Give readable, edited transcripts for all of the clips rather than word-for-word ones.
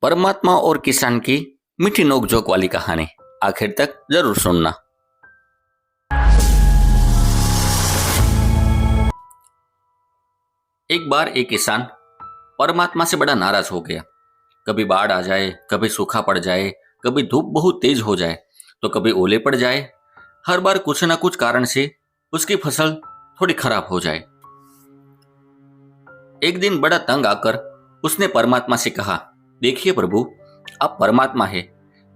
परमात्मा और किसान की मीठी नोकझोंक वाली कहानी आखिर तक जरूर सुनना। एक बार एक किसान परमात्मा से बड़ा नाराज हो गया। कभी बाढ़ आ जाए, कभी सूखा पड़ जाए, कभी धूप बहुत तेज हो जाए तो कभी ओले पड़ जाए। हर बार कुछ न कुछ कारण से उसकी फसल थोड़ी खराब हो जाए। एक दिन बड़ा तंग आकर उसने परमात्मा से कहा, देखिए प्रभु, आप परमात्मा है,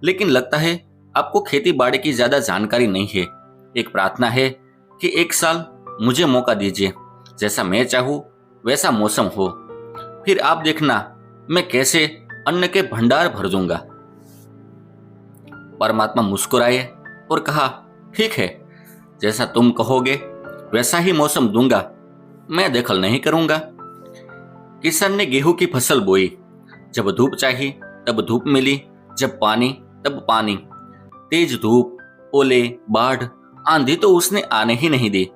लेकिन लगता है आपको खेती बाड़ी की ज्यादा जानकारी नहीं है। एक प्रार्थना है कि एक साल मुझे मौका दीजिए, जैसा मैं चाहूं वैसा मौसम हो, फिर आप देखना मैं कैसे अन्न के भंडार भर दूंगा। परमात्मा मुस्कुराए और कहा, ठीक है, जैसा तुम कहोगे वैसा ही मौसम दूंगा, मैं दखल नहीं करूंगा। किसान ने गेहूं की फसल बोई। जब धूप चाहिए तब धूप मिली, जब पानी तब पानी। तेज धूप, ओले, बाढ़, आंधी तो उसने आने ही नहीं दी।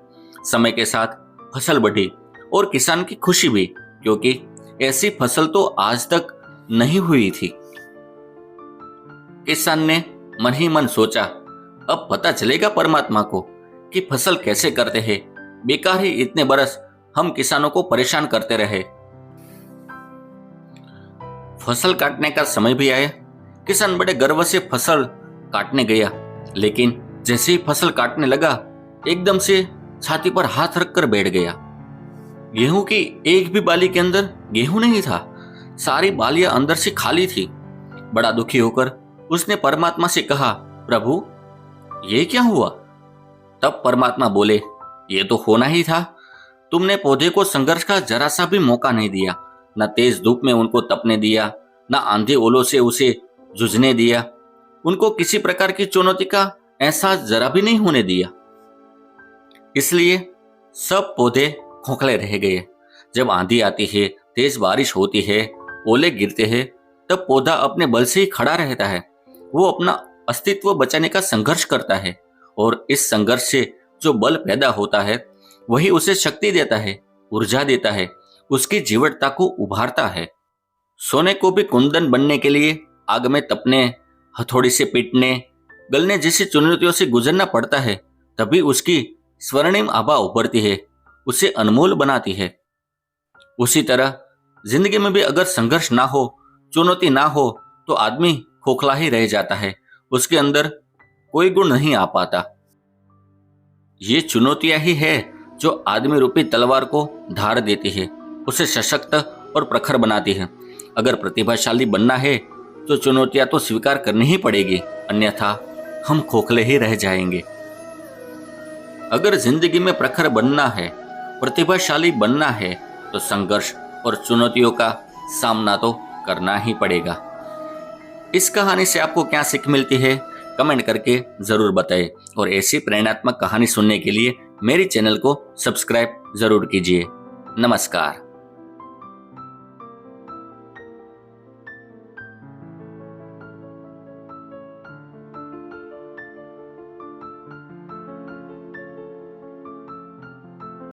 समय के साथ फसल बढ़ी और किसान की खुशी भी, क्योंकि ऐसी फसल तो आज तक नहीं हुई थी। किसान ने मन ही मन सोचा, अब पता चलेगा परमात्मा को कि फसल कैसे करते हैं। बेकार ही इतने बरस हम किसानों को परेशान करते रहे। फसल काटने का समय भी आया। किसान बड़े गर्व से फसल काटने गया, लेकिन जैसे ही फसल काटने लगा एकदम से छाती पर हाथ रखकर बैठ गया। गेहूं की एक भी बाली के अंदर गेहूं नहीं था। सारी बालियां अंदर से खाली थी। बड़ा दुखी होकर उसने परमात्मा से कहा, प्रभु, ये क्या हुआ? तब परमात्मा बोले, ये तो होना ही था। तुमने पौधे को संघर्ष का जरा सा भी मौका नहीं दिया। न तेज धूप में उनको तपने दिया, न आंधी ओलों से उसे जूझने दिया। उनको किसी प्रकार की चुनौती का एहसास जरा भी नहीं होने दिया। इसलिए सब पौधे खोखले रह गए। जब आंधी आती है, तेज बारिश होती है, ओले गिरते हैं, तब पौधा अपने बल से ही खड़ा रहता है। वो अपना अस्तित्व बचाने का संघर्ष करता है, और इस संघर्ष से जो बल पैदा होता है वही उसे शक्ति देता है, ऊर्जा देता है, उसकी जीवटता को उभारता है। सोने को भी कुंदन बनने के लिए आग में तपने, हथौड़ी से पीटने, गलने जैसी चुनौतियों से गुजरना पड़ता है, तभी उसकी स्वर्णिम आभा उभरती है, उसे अनमोल बनाती है। उसी तरह जिंदगी में भी अगर संघर्ष ना हो, चुनौती ना हो, तो आदमी खोखला ही रह जाता है। उसके अंदर कोई गुण नहीं आ पाता। ये चुनौतियां ही है जो आदमी रूपी तलवार को धार देती है, उसे सशक्त और प्रखर बनाती है। अगर प्रतिभाशाली बनना है तो चुनौतियां तो स्वीकार करनी ही पड़ेगी, अन्यथा हम खोखले ही रह जाएंगे। अगर जिंदगी में प्रखर बनना है, प्रतिभाशाली बनना है, तो संघर्ष और चुनौतियों का सामना तो करना ही पड़ेगा। इस कहानी से आपको क्या सीख मिलती है, कमेंट करके जरूर बताएं, और ऐसी प्रेरणात्मक कहानी सुनने के लिए मेरे चैनल को सब्सक्राइब जरूर कीजिए। नमस्कार।